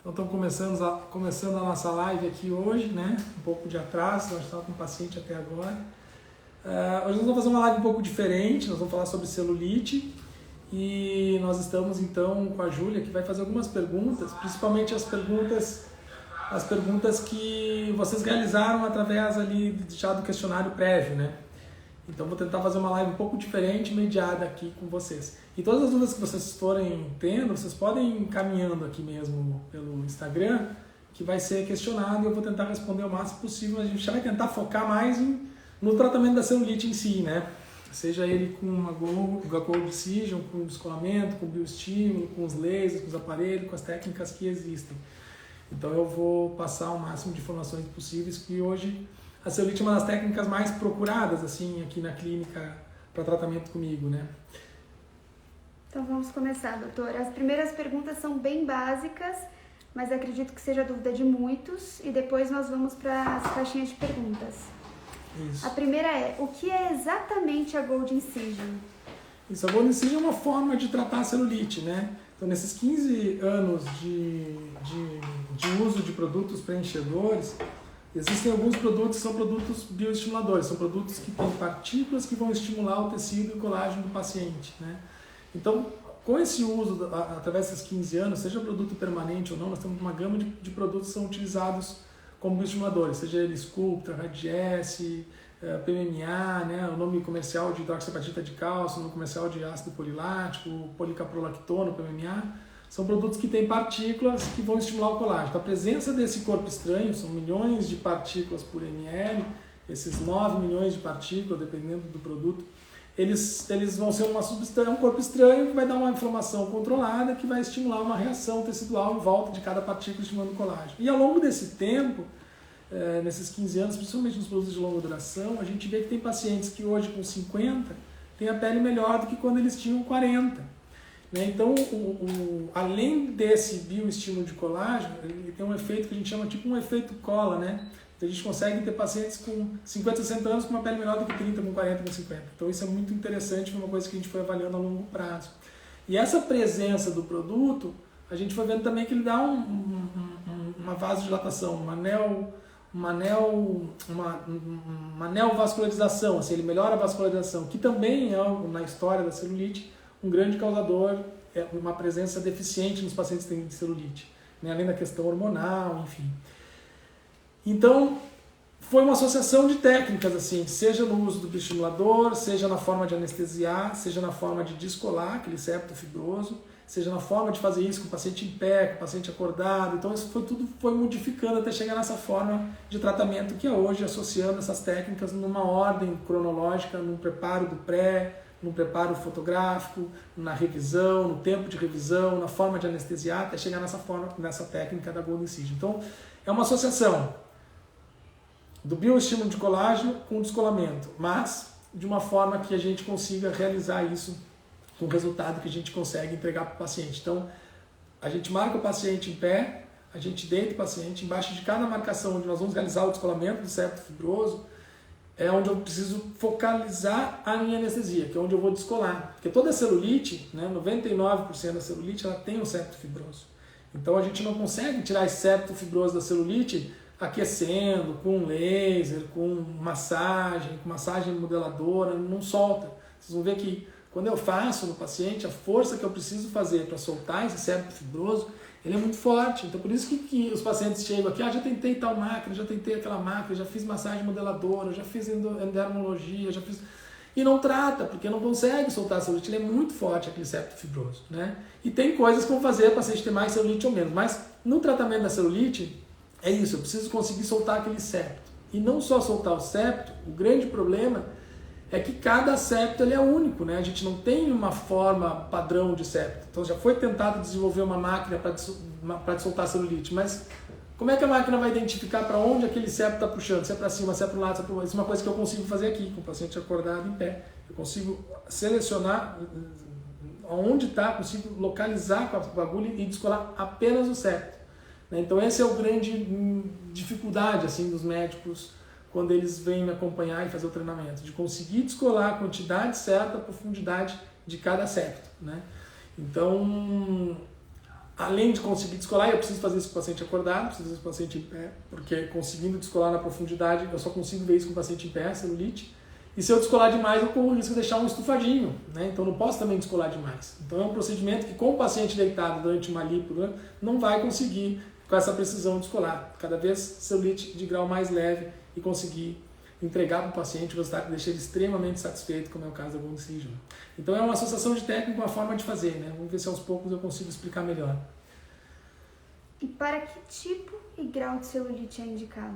Então estamos começando a nossa live aqui hoje, né? Um pouco de atraso, nós estamos com um paciente até agora. Hoje nós vamos fazer uma live um pouco diferente, nós vamos falar sobre celulite e nós estamos então com a Júlia, que vai fazer algumas perguntas, principalmente as perguntas que vocês realizaram através ali já do questionário prévio, né? Então vou tentar fazer uma live um pouco diferente, mediada aqui com vocês. E todas as dúvidas que vocês forem tendo, vocês podem ir encaminhando aqui mesmo pelo Instagram, que vai ser questionado e eu vou tentar responder o máximo possível. A gente já vai tentar focar mais no tratamento da celulite em si, né? Seja ele com a Gold Decision, com descolamento, com bioestímulo, com os lasers, com os aparelhos, com as técnicas que existem. Então eu vou passar o máximo de informações possíveis, que hoje a celulite é uma das técnicas mais procuradas assim aqui na clínica para tratamento comigo, né? Então vamos começar, doutora. As primeiras perguntas são bem básicas, mas acredito que seja dúvida de muitos, e depois nós vamos para as caixinhas de perguntas. Isso. A primeira é: o que é exatamente a Gold Incision? Isso, a Gold Incision é uma forma de tratar a celulite, né? Então, nesses 15 anos de uso de produtos preenchedores, existem alguns produtos que são produtos bioestimuladores, são produtos que têm partículas que vão estimular o tecido e o colágeno do paciente, né? Então, com esse uso, através desses 15 anos, seja produto permanente ou não, nós temos uma gama de produtos que são utilizados como bioestimuladores, seja ele Sculptra, Radiesse, PMMA, né, o nome comercial de hidroxiapatita de cálcio, o nome comercial de ácido polilático, policaprolactono, PMMA, são produtos que têm partículas que vão estimular o colágeno. Então, a presença desse corpo estranho, são milhões de partículas por ml, esses 9 milhões de partículas, dependendo do produto, eles vão ser uma substância, um corpo estranho que vai dar uma inflamação controlada, que vai estimular uma reação tecidual em volta de cada partícula estimulando o colágeno. E ao longo desse tempo, nesses 15 anos, principalmente nos produtos de longa duração, a gente vê que tem pacientes que hoje com 50 têm a pele melhor do que quando eles tinham 40. Né? Então, além desse bioestímulo de colágeno, ele tem um efeito que a gente chama tipo um efeito cola, né? Então, a gente consegue ter pacientes com 50, 60 anos com uma pele melhor do que 30, com 40, com 50. Então isso é muito interessante, foi uma coisa que a gente foi avaliando a longo prazo. E essa presença do produto, a gente foi vendo também que ele dá uma vasodilatação, uma neovascularização, assim, ele melhora a vascularização, que também é, na história da celulite, um grande causador, uma presença deficiente nos pacientes que têm celulite, né? Além da questão hormonal, enfim. Então, foi uma associação de técnicas, assim, seja no uso do bioestimulador, seja na forma de anestesiar, seja na forma de descolar aquele septo fibroso, seja na forma de fazer isso com o paciente em pé, com o paciente acordado. Então, isso tudo foi modificando até chegar nessa forma de tratamento que é hoje, associando essas técnicas numa ordem cronológica, num preparo do pré, no preparo fotográfico, na revisão, no tempo de revisão, na forma de anestesiar, até chegar nessa técnica da Gold Incision. Então, é uma associação do bioestímulo de colágeno com o descolamento, mas de uma forma que a gente consiga realizar isso com o resultado que a gente consegue entregar para o paciente. Então, a gente marca o paciente em pé, a gente deita o paciente, embaixo de cada marcação onde nós vamos realizar o descolamento do septo fibroso, é onde eu preciso focalizar a minha anestesia, que é onde eu vou descolar. Porque toda a celulite, né, 99% da celulite, ela tem o septo fibroso. Então, a gente não consegue tirar esse septo fibroso da celulite aquecendo, com laser, com massagem modeladora, não solta. Vocês vão ver que quando eu faço no paciente, a força que eu preciso fazer para soltar esse septo fibroso, ele é muito forte. Então por isso que os pacientes chegam aqui, já tentei tal máquina, já tentei aquela máquina, já fiz massagem modeladora, já fiz endermologia, já fiz... E não trata, porque não consegue soltar a celulite, ele é muito forte, aquele septo fibroso, né? E tem coisas que vão fazer o paciente ter mais celulite ou menos, mas no tratamento da celulite, é isso, eu preciso conseguir soltar aquele septo. E não só soltar o septo, o grande problema é que cada septo ele é único, né? A gente não tem uma forma padrão de septo. Então já foi tentado desenvolver uma máquina para soltar a celulite, mas como é que a máquina vai identificar para onde aquele septo está puxando? Se é para cima, se é para o lado, se é para o lado. Isso é uma coisa que eu consigo fazer aqui, com o paciente acordado em pé. Eu consigo selecionar onde está, consigo localizar com a agulha e descolar apenas o septo. Então essa é a grande dificuldade assim, dos médicos quando eles vêm me acompanhar e fazer o treinamento, de conseguir descolar a quantidade certa, a profundidade de cada septo, né? Então, além de conseguir descolar, eu preciso fazer isso com o paciente acordado, preciso fazer isso com o paciente em pé, porque conseguindo descolar na profundidade, eu só consigo ver isso com o paciente em pé, celulite. E se eu descolar demais, eu corro o risco de deixar um estufadinho, né? Então não posso também descolar demais. Então é um procedimento que com o paciente deitado durante uma lipo, né, não vai conseguir com essa precisão descolar. Cada vez celulite de grau mais leve e conseguir entregar para o paciente o resultado que deixa ele extremamente satisfeito, como é o caso da Gold Incision. Então é uma associação de técnica com uma forma de fazer, né? Vamos ver se aos poucos eu consigo explicar melhor. E para que tipo e grau de celulite é indicado?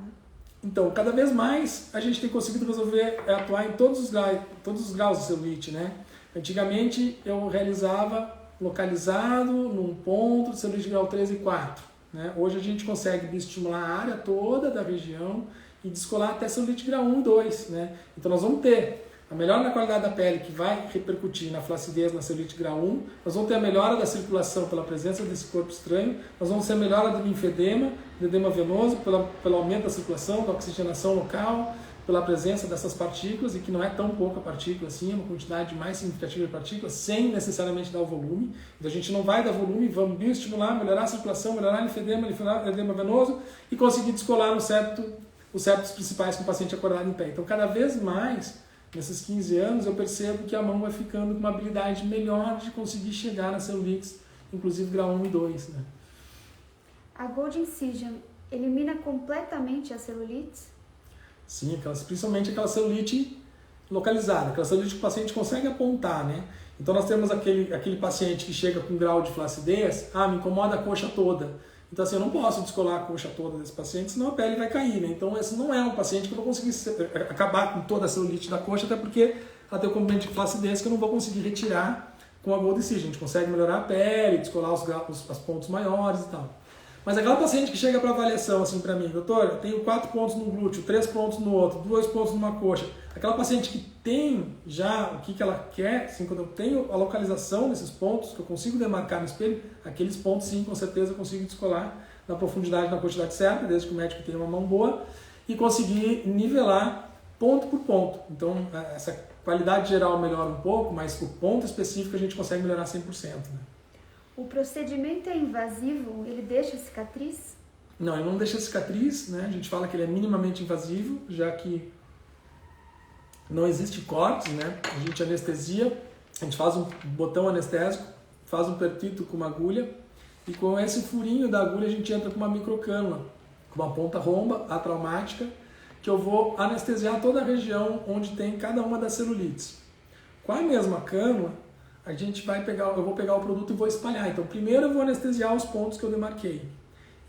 Então, cada vez mais a gente tem conseguido resolver, atuar em todos os graus de celulite, né? Antigamente eu realizava localizado num ponto de celulite de grau 3 e 4. Né? Hoje a gente consegue bioestimular a área toda da região e descolar até celulite de grau 1 e 2. Né? Então nós vamos ter a melhora na qualidade da pele, que vai repercutir na flacidez na celulite grau 1, nós vamos ter a melhora da circulação pela presença desse corpo estranho, nós vamos ter a melhora do linfedema, do edema venoso, pelo aumento da circulação, da oxigenação local, pela presença dessas partículas, e que não é tão pouca partícula assim, é uma quantidade mais significativa de partículas, sem necessariamente dar o volume. Então a gente não vai dar volume, vamos bioestimular, melhorar a circulação, melhorar o linfedema, edema venoso, e conseguir descolar os septos principais com o paciente acordado em pé. Então cada vez mais, nesses 15 anos, eu percebo que a mão vai ficando com uma habilidade melhor de conseguir chegar nas celulites, inclusive grau 1 e 2. Né? A Gold Incision elimina completamente as celulites? Sim, principalmente aquela celulite localizada, aquela celulite que o paciente consegue apontar. Né? Então nós temos aquele paciente que chega com grau de flacidez, me incomoda a coxa toda. Então assim, eu não posso descolar a coxa toda desse paciente, senão a pele vai cair. Né? Então esse não é um paciente que eu vou conseguir acabar com toda a celulite da coxa, até porque ela tem um componente de flacidez que eu não vou conseguir retirar com a Gold Incision. A gente consegue melhorar a pele, descolar os pontos maiores e tal. Mas aquela paciente que chega para avaliação assim para mim, doutor, eu tenho 4 pontos no glúteo, 3 pontos no outro, 2 pontos numa coxa. Aquela paciente que tem já o que ela quer, assim, quando eu tenho a localização desses pontos, que eu consigo demarcar no espelho, aqueles pontos sim, com certeza eu consigo descolar na profundidade, na quantidade certa, desde que o médico tenha uma mão boa, e conseguir nivelar ponto por ponto. Então essa qualidade geral melhora um pouco, mas o ponto específico a gente consegue melhorar 100%. Né? O procedimento é invasivo? Ele deixa cicatriz? Não, ele não deixa cicatriz, né? A gente fala que ele é minimamente invasivo, já que não existe cortes, né? A gente anestesia, a gente faz um botão anestésico, faz um pertito com uma agulha e com esse furinho da agulha a gente entra com uma microcânula, com uma ponta romba, atraumática, que eu vou anestesiar toda a região onde tem cada uma das celulites. Com a mesma cânula, eu vou pegar o produto e vou espalhar. Então, primeiro eu vou anestesiar os pontos que eu demarquei.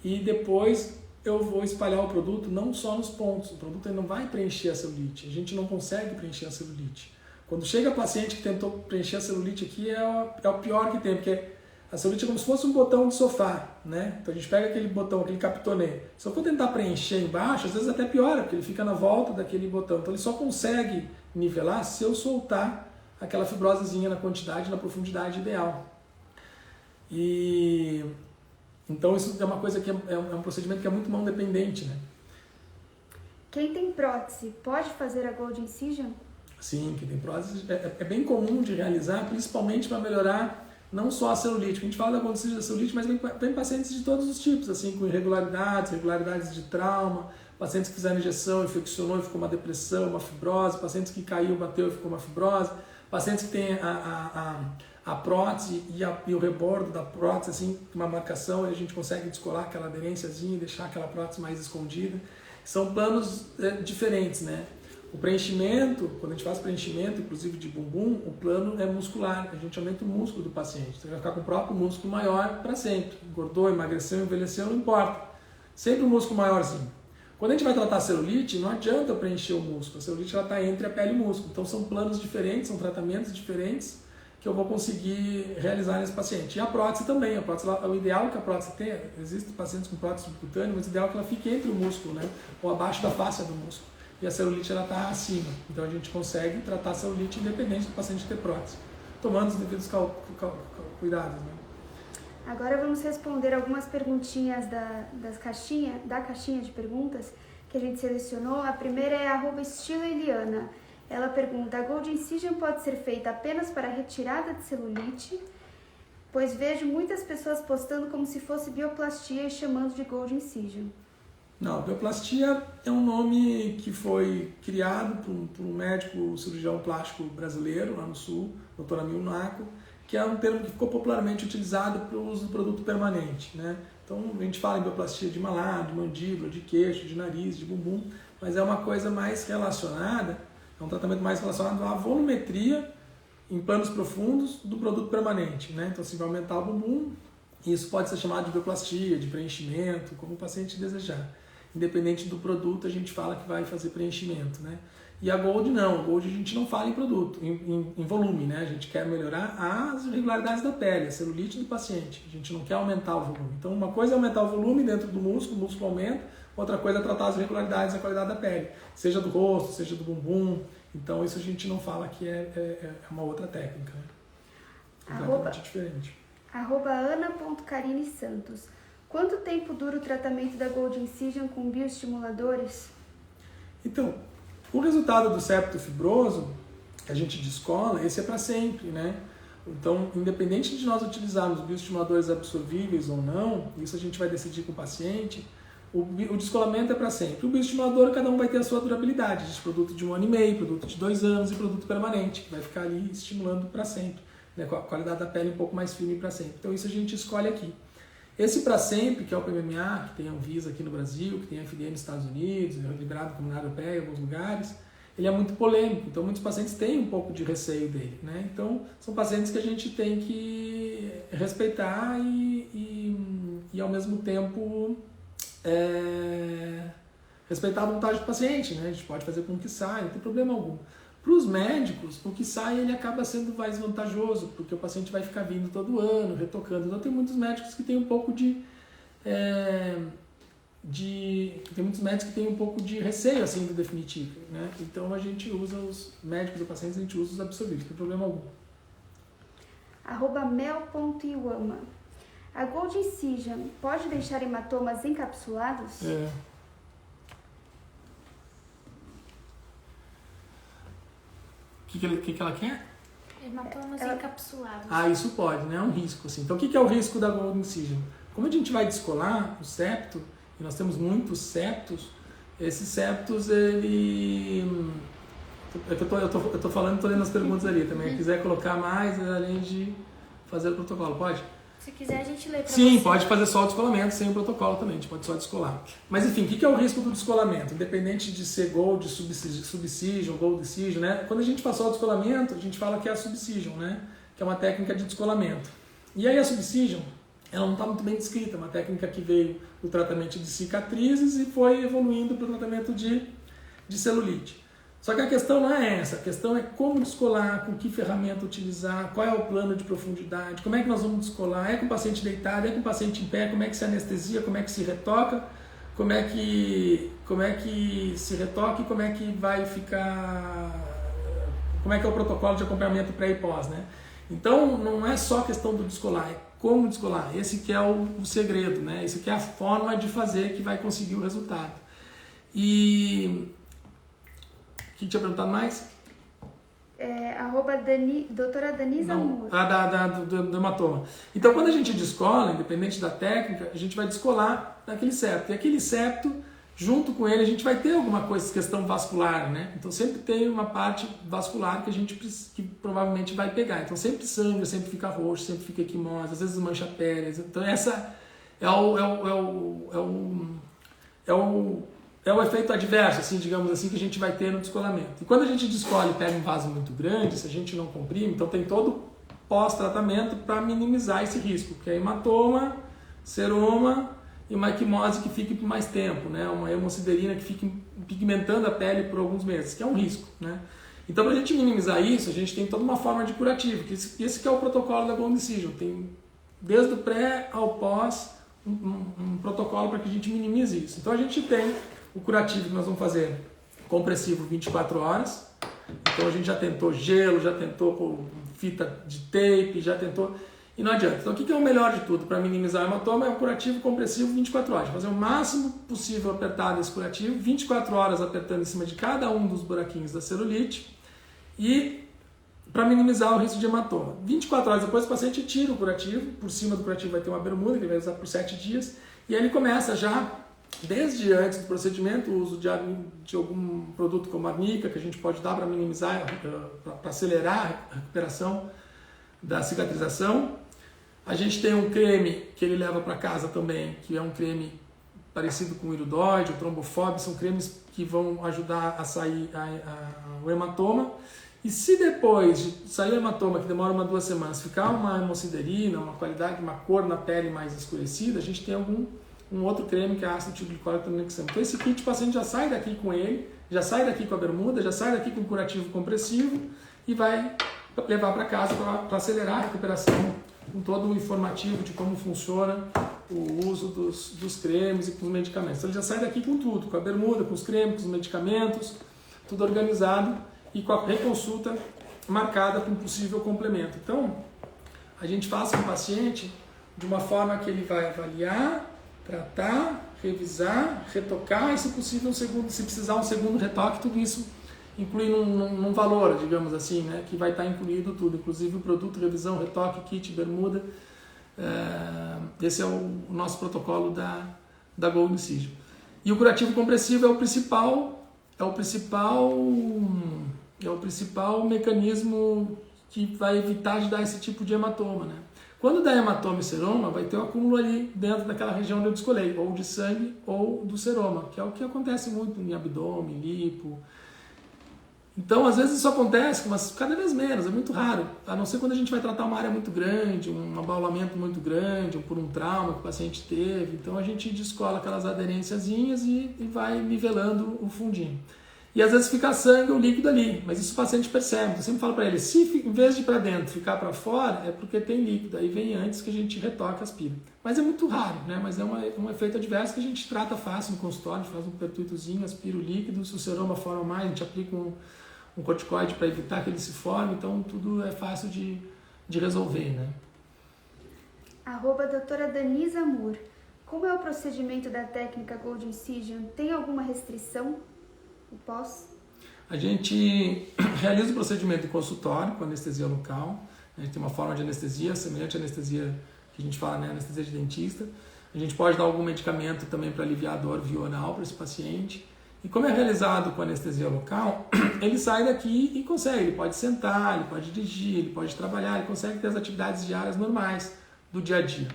E depois eu vou espalhar o produto não só nos pontos. O produto não vai preencher a celulite. A gente não consegue preencher a celulite. Quando chega paciente que tentou preencher a celulite aqui, é o pior que tem, porque a celulite é como se fosse um botão de sofá, né? Então a gente pega aquele botão, aquele capitonê. Se eu for tentar preencher embaixo, às vezes até piora, porque ele fica na volta daquele botão. Então ele só consegue nivelar se eu soltar aquela fibrosezinha na quantidade, na profundidade ideal. E então isso é uma coisa que é um procedimento que é muito mão dependente, né? Quem tem prótese pode fazer a Gold Incision? Sim, quem tem prótese é bem comum de realizar, principalmente para melhorar não só a celulite. A gente fala da Gold Incision da celulite, mas vem pacientes de todos os tipos, assim, com irregularidades de trauma, pacientes que fizeram injeção, infeccionou e ficou uma depressão, uma fibrose, pacientes que caiu, bateu e ficou uma fibrose, pacientes que têm a prótese e o rebordo da prótese, assim, uma marcação, e a gente consegue descolar aquela aderênciazinha e deixar aquela prótese mais escondida. São planos diferentes, né? O preenchimento, quando a gente faz preenchimento, inclusive de bumbum, o plano é muscular, a gente aumenta o músculo do paciente. Então vai ficar com o próprio músculo maior para sempre. Engordou, emagreceu, envelheceu, não importa. Sempre o músculo maiorzinho. Quando a gente vai tratar a celulite, não adianta preencher o músculo. A celulite está entre a pele e o músculo. Então são planos diferentes, são tratamentos diferentes que eu vou conseguir realizar nesse paciente. E a prótese também. A prótese, o ideal que a prótese tenha, existem pacientes com prótese subcutânea, mas o ideal é que ela fique entre o músculo, né? Ou abaixo da face do músculo. E a celulite está acima. Então a gente consegue tratar a celulite independente do paciente ter prótese, tomando os devidos cuidados. Né? Agora vamos responder algumas perguntinhas da caixinha de perguntas que a gente selecionou. A primeira é @estiloeliana. Ela pergunta: a Gold Incision pode ser feita apenas para retirada de celulite? pois vejo muitas pessoas postando como se fosse bioplastia e chamando de Gold Incision. Não, bioplastia é um nome que foi criado por um médico cirurgião plástico brasileiro lá no sul, Dr. Amil Naco, que é um termo que ficou popularmente utilizado para o uso do produto permanente, né? Então a gente fala em bioplastia de malar, de mandíbula, de queixo, de nariz, de bumbum, mas é uma coisa mais relacionada, é um tratamento mais relacionado à volumetria em planos profundos do produto permanente, né? Então se vai aumentar o bumbum, isso pode ser chamado de bioplastia, de preenchimento, como o paciente desejar. Independente do produto, a gente fala que vai fazer preenchimento, né? E a Gold não, a Gold a gente não fala em produto, em volume, né? A gente quer melhorar as irregularidades da pele, a celulite do paciente, a gente não quer aumentar o volume. Então uma coisa é aumentar o volume dentro do músculo, o músculo aumenta, outra coisa é tratar as irregularidades da qualidade da pele, seja do rosto, seja do bumbum. Então isso a gente não fala que é uma outra técnica, né? Completamente diferente. @ana.carine_santos. Quanto tempo dura o tratamento da Gold Incision com bioestimuladores? Então, o resultado do septo fibroso, que a gente descola, esse é para sempre, né? Então, independente de nós utilizarmos bioestimuladores absorvíveis ou não, isso a gente vai decidir com o paciente, o descolamento é para sempre. O bioestimulador, cada um vai ter a sua durabilidade. Existe produto de 1 ano e meio, produto de 2 anos e produto permanente, que vai ficar ali estimulando para sempre, né? Com a qualidade da pele um pouco mais firme para sempre. Então, isso a gente escolhe aqui. Esse para sempre, que é o PMMA, que tem a Anvisa aqui no Brasil, que tem a FDA nos Estados Unidos, é liberado como na Europeia em alguns lugares, ele é muito polêmico, então muitos pacientes têm um pouco de receio dele, né? Então são pacientes que a gente tem que respeitar e ao mesmo tempo respeitar a vontade do paciente, né? A gente pode fazer com que saia, não tem problema algum. Para os médicos, o que sai ele acaba sendo mais vantajoso, porque o paciente vai ficar vindo todo ano, retocando. Então tem muitos médicos que têm um pouco tem muitos médicos que têm um pouco de receio assim do definitivo, né? Então a gente usa os médicos do paciente, a gente usa os absorvíveis, não tem problema algum. @mel.iwama. A Gold Incision pode deixar hematomas encapsulados? O que ela quer? Hematomas encapsulados. Ah, isso pode, né? É um risco, assim. Então, o que é o risco da Gold Incision? Como a gente vai descolar o septo, e nós temos muitos septos, esses septos, ele... Eu tô falando, tô lendo as perguntas ali também. Se quiser colocar mais, além de fazer o protocolo, pode? Se quiser, a gente lê para você. Sim, pode fazer só o descolamento, sem o protocolo também, a gente pode só descolar. Mas enfim, o que é o risco do descolamento? Independente de ser Gold, Subcision, Gold Incision, né? Quando a gente faz só o descolamento, a gente fala que é a Subcision, né? Que é uma técnica de descolamento. E aí a Subcision, ela não está muito bem descrita, é uma técnica que veio do tratamento de cicatrizes e foi evoluindo para o tratamento de celulite. Só que a questão não é essa, a questão é como descolar, com que ferramenta utilizar, qual é o plano de profundidade, como é que nós vamos descolar, é com o paciente deitado, é com o paciente em pé, como é que se anestesia, como é que se retoca, como é que se retoca e como é que vai ficar, como é que é o protocolo de acompanhamento pré e pós, né? Então não é só questão do descolar, é como descolar, esse que é o segredo, né? Esse que é a forma de fazer que vai conseguir o resultado. E... O que tinha perguntado mais? Doutora Danisa Moura. Do hematoma. Então, quando a gente descola, independente da técnica, a gente vai descolar daquele septo. E aquele septo, junto com ele, a gente vai ter alguma coisa, questão vascular, né? Então, sempre tem uma parte vascular que provavelmente vai pegar. Então, sempre sangra, sempre fica roxo, sempre fica equimose, às vezes mancha a pele. Então, essa é o efeito adverso, assim, digamos assim, que a gente vai ter no descolamento. E quando a gente descola e pega um vaso muito grande, se a gente não comprime, então tem todo pós-tratamento para minimizar esse risco, que é hematoma, seroma e uma equimose que fique por mais tempo, né? Uma hemociderina que fique pigmentando a pele por alguns meses, que é um risco, né? Então, para a gente minimizar isso, a gente tem toda uma forma de curativo, que esse que é o protocolo da Gold Incision. Tem, desde o pré ao pós, um protocolo para que a gente minimize isso. Então, a gente tem o curativo que nós vamos fazer compressivo 24 horas. Então a gente já tentou gelo, já tentou com fita de tape, já tentou e não adianta. Então o que é o melhor de tudo para minimizar o hematoma é o curativo compressivo 24 horas. Fazer o máximo possível apertado esse curativo, 24 horas apertando em cima de cada um dos buraquinhos da celulite e para minimizar o risco de hematoma. 24 horas depois o paciente tira o curativo, por cima do curativo vai ter uma bermuda que ele vai usar por 7 dias, e aí ele começa já, desde antes do procedimento, o uso de algum produto como arnica, que a gente pode dar para minimizar, para acelerar a recuperação da cicatrização. A gente tem um creme que ele leva para casa também, que é um creme parecido com o iridoide, o trombofob, são cremes que vão ajudar a sair o hematoma. E se depois de sair o hematoma, que demora 2 semanas, ficar uma hemociderina, uma qualidade, uma cor na pele mais escurecida, a gente tem um outro creme que é ácido tilglicólico tranexamo. Então esse kit o paciente já sai daqui com ele, já sai daqui com a bermuda, já sai daqui com o curativo compressivo e vai levar para casa para acelerar a recuperação, com todo o informativo de como funciona o uso dos cremes e com os medicamentos. Então ele já sai daqui com tudo, com a bermuda, com os cremes, com os medicamentos, tudo organizado e com a reconsulta marcada para um possível complemento. Então, a gente faz com o paciente de uma forma que ele vai avaliar, tratar, revisar, retocar e, se possível, se precisar um segundo retoque, tudo isso inclui num valor, digamos assim, né, que vai estar incluído tudo, inclusive o produto, revisão, retoque, kit, bermuda. Esse é o nosso protocolo da Gold Incision. E o curativo compressivo é o principal mecanismo que vai evitar de dar esse tipo de hematoma, né? Quando dá hematoma e seroma, vai ter um acúmulo ali dentro daquela região onde eu descolei, ou de sangue ou do seroma, que é o que acontece muito em abdômen, lipo. Então, às vezes isso acontece, mas cada vez menos, é muito raro. A não ser quando a gente vai tratar uma área muito grande, um abaulamento muito grande, ou por um trauma que o paciente teve. Então, a gente descola aquelas aderênciazinhas e vai nivelando o fundinho. E às vezes fica sangue ou líquido ali, mas isso o paciente percebe. Eu sempre falo para ele, se em vez de ir para dentro ficar para fora, é porque tem líquido. Aí vem antes que a gente retoque, aspira. Mas é muito raro, né? Mas é um efeito adverso que a gente trata fácil no consultório, faz um pertuitozinho, aspira o líquido. Se o seroma forma mais, a gente aplica um corticoide para evitar que ele se forme. Então tudo é fácil de resolver, né? @doutora Danisa Moore. Como é o procedimento da técnica Gold Incision? Tem alguma restrição? O pós? A gente realiza o procedimento em consultório com anestesia local. A gente tem uma forma de anestesia semelhante à anestesia que a gente fala, né, anestesia de dentista. A gente pode dar algum medicamento também para aliviar a dor via oral para esse paciente. E como é realizado com anestesia local, ele sai daqui e consegue. Ele pode sentar, ele pode dirigir, ele pode trabalhar, ele consegue ter as atividades diárias normais do dia a dia.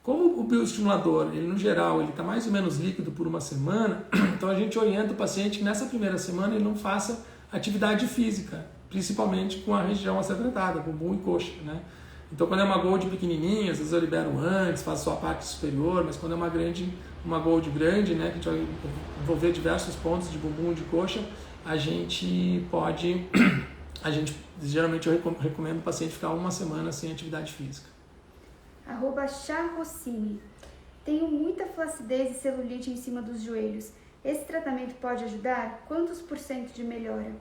Como o bioestimulador, ele no geral, ele está mais ou menos líquido por 1 semana, então a gente orienta o paciente que nessa primeira semana ele não faça atividade física, principalmente com a região a ser tratada, bumbum e coxa, né? Então quando é uma Gold pequenininha, às vezes eu libero antes, faço só a parte superior, mas quando é uma Gold grande, né, que a gente vai envolver diversos pontos de bumbum e de coxa, geralmente eu recomendo o paciente ficar 1 semana sem atividade física. @charrossini. Tenho muita flacidez e celulite em cima dos joelhos. Esse tratamento pode ajudar? Quantos % de melhora?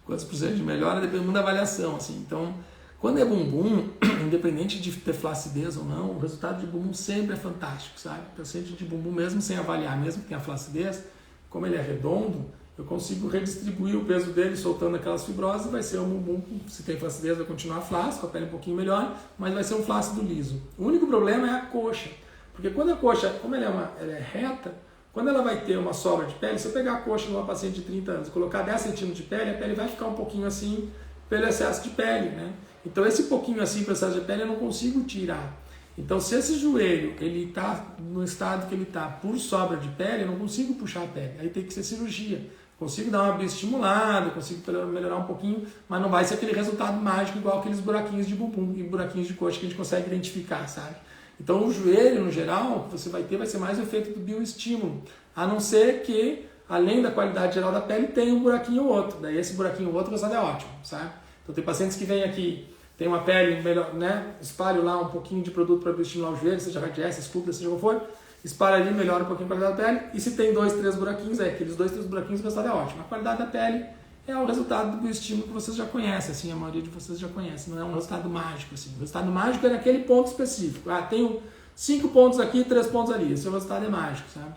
Quantos % de melhora depende muito da avaliação, assim. Então, quando é bumbum, independente de ter flacidez ou não, o resultado de bumbum sempre é fantástico, sabe? O paciente de bumbum, mesmo sem avaliar, mesmo que tenha flacidez, como ele é redondo, eu consigo redistribuir o peso dele soltando aquelas fibrosas, vai ser um bumbum, se tem flacidez vai continuar flácido, com a pele um pouquinho melhor, mas vai ser um flácido liso. O único problema é a coxa, porque quando a coxa, como ela é reta, quando ela vai ter uma sobra de pele, se eu pegar a coxa de uma paciente de 30 anos e colocar 10 centímetros de pele, a pele vai ficar um pouquinho assim pelo excesso de pele, né? Então esse pouquinho assim pelo excesso de pele eu não consigo tirar. Então se esse joelho ele está no estado que ele está por sobra de pele, eu não consigo puxar a pele, aí tem que ser cirurgia. Consigo dar uma bioestimulada, consigo melhorar um pouquinho, mas não vai ser aquele resultado mágico igual aqueles buraquinhos de bumbum e buraquinhos de coxa que a gente consegue identificar, sabe? Então o joelho, no geral, o que você vai ter vai ser mais o efeito do bioestímulo, a não ser que, além da qualidade geral da pele, tenha um buraquinho ou outro. Daí esse buraquinho ou outro o resultado é ótimo, sabe? Então tem pacientes que vêm aqui, tem uma pele melhor, né? Espalho lá um pouquinho de produto para bioestimular o joelho, seja radiessa, esculpa, seja o que for, espalha ali, melhora um pouquinho a qualidade da pele, e se tem 2, 3 buraquinhos, aqueles 2, 3 buraquinhos, o resultado é ótimo. A qualidade da pele é o resultado do bioestímulo que vocês já conhecem, assim, a maioria de vocês já conhece, não é um resultado mágico, assim. O resultado mágico é naquele ponto específico. Tenho 5 pontos aqui, 3 pontos ali, esse resultado é mágico, sabe?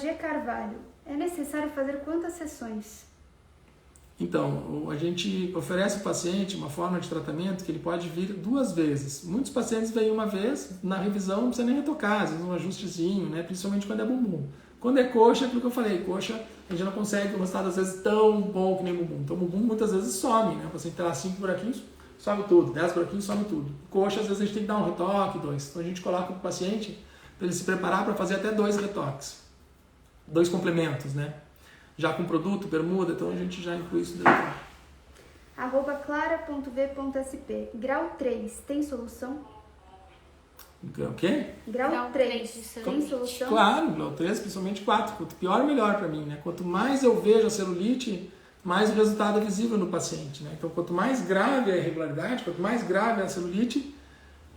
@G Carvalho. É necessário fazer quantas sessões? Então, a gente oferece ao paciente uma forma de tratamento que ele pode vir 2 vezes. Muitos pacientes vêm uma vez, na revisão não precisa nem retocar, às vezes um ajustezinho, né? Principalmente quando é bumbum. Quando é coxa, é aquilo que eu falei, coxa a gente não consegue um resultado às vezes tão bom que nem bumbum. Então bumbum muitas vezes some, né? O paciente tem lá 5 buraquinhos, some tudo, 10 buraquinhos, some tudo. Coxa às vezes a gente tem que dar um retoque, 2. Então a gente coloca para o paciente para ele se preparar para fazer até 2 retoques. 2 complementos, né? Já com produto, bermuda, então a gente já inclui isso dentro. @clara.v.sp. Grau 3, tem solução? O quê? Grau 3, tem solução? Claro, grau 3, principalmente 4. Quanto pior, melhor para mim, né? Quanto mais eu vejo a celulite, mais o resultado é visível no paciente, né? Então, quanto mais grave é a irregularidade, quanto mais grave é a celulite,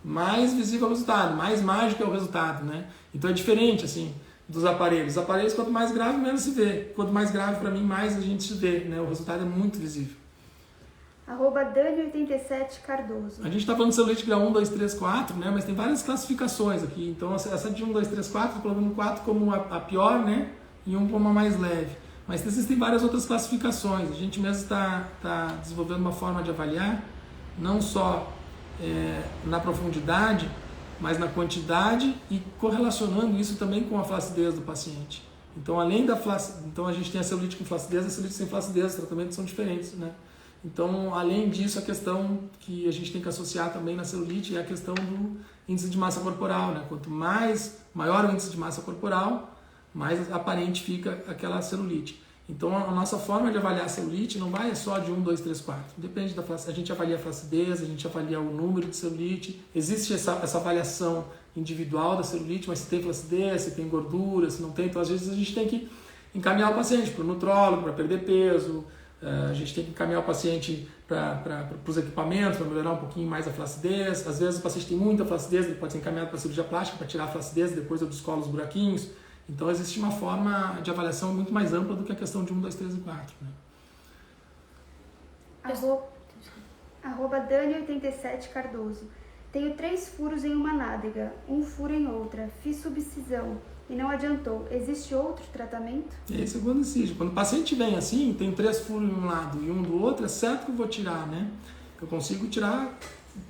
mais visível é o resultado, mais mágico é o resultado, né? Então, é diferente, assim, dos aparelhos. Os aparelhos, quanto mais grave, menos se vê. Quanto mais grave, para mim, mais a gente se vê, né? O resultado é muito visível. @Dani87 Cardoso. A gente está falando de celulite grau 1, 2, 3, 4, né? Mas tem várias classificações aqui. Então, essa de 1, 2, 3, 4, colocando 4 como a pior, né? E 1 como a mais leve. Mas existem várias outras classificações. A gente mesmo está desenvolvendo uma forma de avaliar, não só na profundidade, mas na quantidade e correlacionando isso também com a flacidez do paciente. Então, além da então a gente tem a celulite com flacidez e a celulite sem flacidez, os tratamentos são diferentes, né? Então, além disso, a questão que a gente tem que associar também na celulite é a questão do índice de massa corporal, né? Quanto maior o índice de massa corporal, mais aparente fica aquela celulite. Então, a nossa forma de avaliar a celulite não vai só de 1, 2, 3, 4. Depende da flacidez. A gente avalia a flacidez, a gente avalia o número de celulite. Existe essa avaliação individual da celulite, mas se tem flacidez, se tem gordura, se não tem. Então, às vezes, a gente tem que encaminhar o paciente para o nutrólogo, para perder peso. A gente tem que encaminhar o paciente para os equipamentos, para melhorar um pouquinho mais a flacidez. Às vezes, o paciente tem muita flacidez, ele pode ser encaminhado para a cirurgia plástica para tirar a flacidez, depois eu descolo os buraquinhos. Então, existe uma forma de avaliação muito mais ampla do que a questão de 1, 2, 3 e 4. Né? @Dani87 Cardoso. Tenho 3 furos em uma nádega, 1 furo em outra. Fiz subcisão e não adiantou. Existe outro tratamento? Esse é o guanicídio. Quando o paciente vem assim, tem 3 furos de um lado e 1 do outro, é certo que eu vou tirar, né? Eu consigo tirar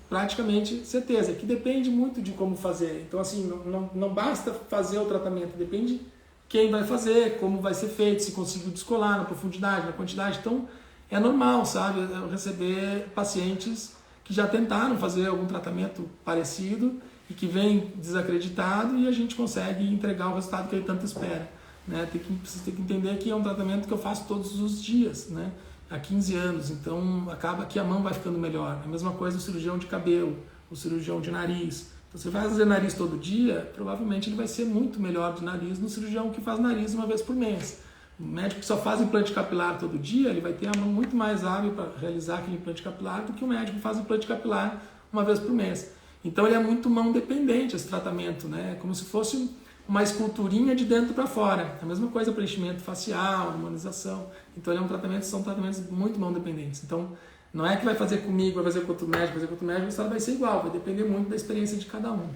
praticamente certeza, que depende muito de como fazer. Então, assim, não basta fazer o tratamento, depende quem vai fazer, como vai ser feito, se consigo descolar na profundidade, na quantidade. Então, é normal, sabe, eu receber pacientes que já tentaram fazer algum tratamento parecido e que vem desacreditado e a gente consegue entregar o resultado que ele tanto espera. Né? Você tem que entender que é um tratamento que eu faço todos os dias, né? Há 15 anos, então acaba que a mão vai ficando melhor. A mesma coisa o cirurgião de cabelo, o cirurgião de nariz. Então, você vai fazer nariz todo dia, provavelmente ele vai ser muito melhor de nariz no cirurgião que faz nariz uma vez por mês. O médico que só faz implante capilar todo dia, ele vai ter a mão muito mais hábil para realizar aquele implante capilar do que o médico que faz implante capilar uma vez por mês. Então ele é muito mão dependente esse tratamento, né? É como se fosse uma esculturinha de dentro para fora. A mesma coisa, preenchimento facial, harmonização. Então são tratamentos muito mão dependentes. Então não é que vai fazer comigo, vai fazer com outro médico, o resultado vai ser igual, vai depender muito da experiência de cada um.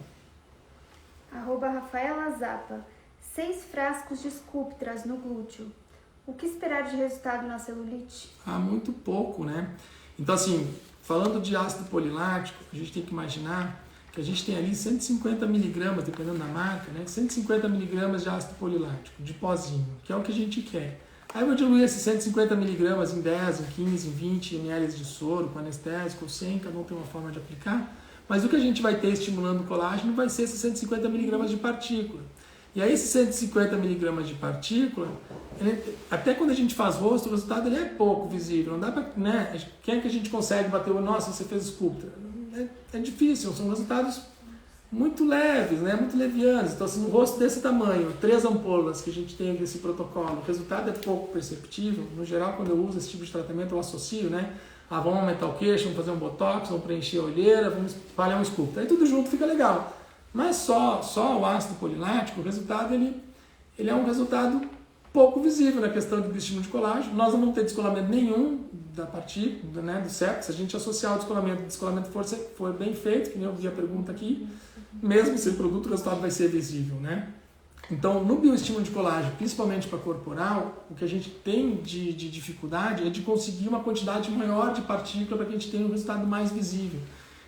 @Rafaela Zappa. 6 frascos de Sculptras no glúteo. O que esperar de resultado na celulite? Muito pouco, né? Então assim, falando de ácido polilático, a gente tem que imaginar que a gente tem ali 150 miligramas, dependendo da marca, né? 150 miligramas de ácido polilático, de pozinho, que é o que a gente quer. Aí eu vou diluir esses 150 miligramas em 10, em 15, em 20 ml de soro, com anestésico, ou sem, cada um tem uma forma de aplicar. Mas o que a gente vai ter estimulando o colágeno vai ser esses 150 miligramas de partícula. E aí esses 150 miligramas de partícula, até quando a gente faz rosto, o resultado ele é pouco visível. Não dá pra, né? Quem é que a gente consegue bater o nossa, você fez Sculptra? É difícil, são resultados muito leves, né? Muito levianos. Então, assim, um rosto desse tamanho, 3 ampolas que a gente tem desse protocolo, o resultado é pouco perceptível. No geral, quando eu uso esse tipo de tratamento, eu associo, né? Vamos aumentar o queixo, vamos fazer um botox, vamos preencher a olheira, vamos espalhar um Sculptra. Aí tudo junto fica legal. Mas só o ácido polilático, o resultado ele é um resultado pouco visível na questão do estímulo de colágeno. Nós não vamos ter descolamento nenhum da partícula, né, do septo. Se a gente associar o descolamento for bem feito, que nem eu vi a pergunta aqui, mesmo sem produto, o resultado vai ser visível, né? Então, no bioestímulo de colágeno, principalmente para corporal, o que a gente tem de dificuldade é de conseguir uma quantidade maior de partícula para que a gente tenha um resultado mais visível.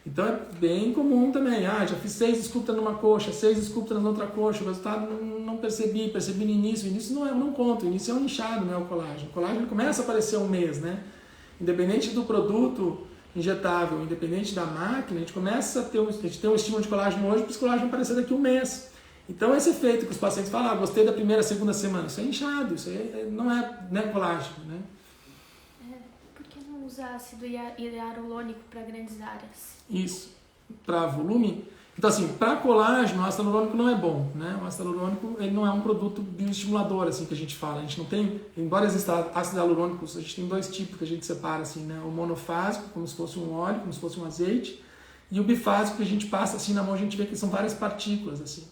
Então, é bem comum também. Já fiz 6 sculptas numa coxa, 6 sculptas na outra coxa, o resultado não percebi no início. O início não conta, o início é um inchado, não é o colágeno. O colágeno começa a aparecer um mês, né? Independente do produto injetável, independente da máquina, a gente começa a ter um estímulo de colágeno hoje para esse colágeno aparecer daqui a um mês. Então, esse efeito que os pacientes falam, gostei da primeira, segunda semana, isso é inchado, isso não é colágeno, né? Por que não usar ácido hialurônico para grandes áreas? Isso, para volume. Então, assim, para colágeno, o ácido hialurônico não é bom, né? O ácido hialurônico, ele não é um produto bioestimulador, assim, que a gente fala. A gente não tem, embora exista ácido hialurônico, a gente tem 2 tipos que a gente separa, assim, né? O monofásico, como se fosse um óleo, como se fosse um azeite, e o bifásico, que a gente passa assim na mão, a gente vê que são várias partículas, assim.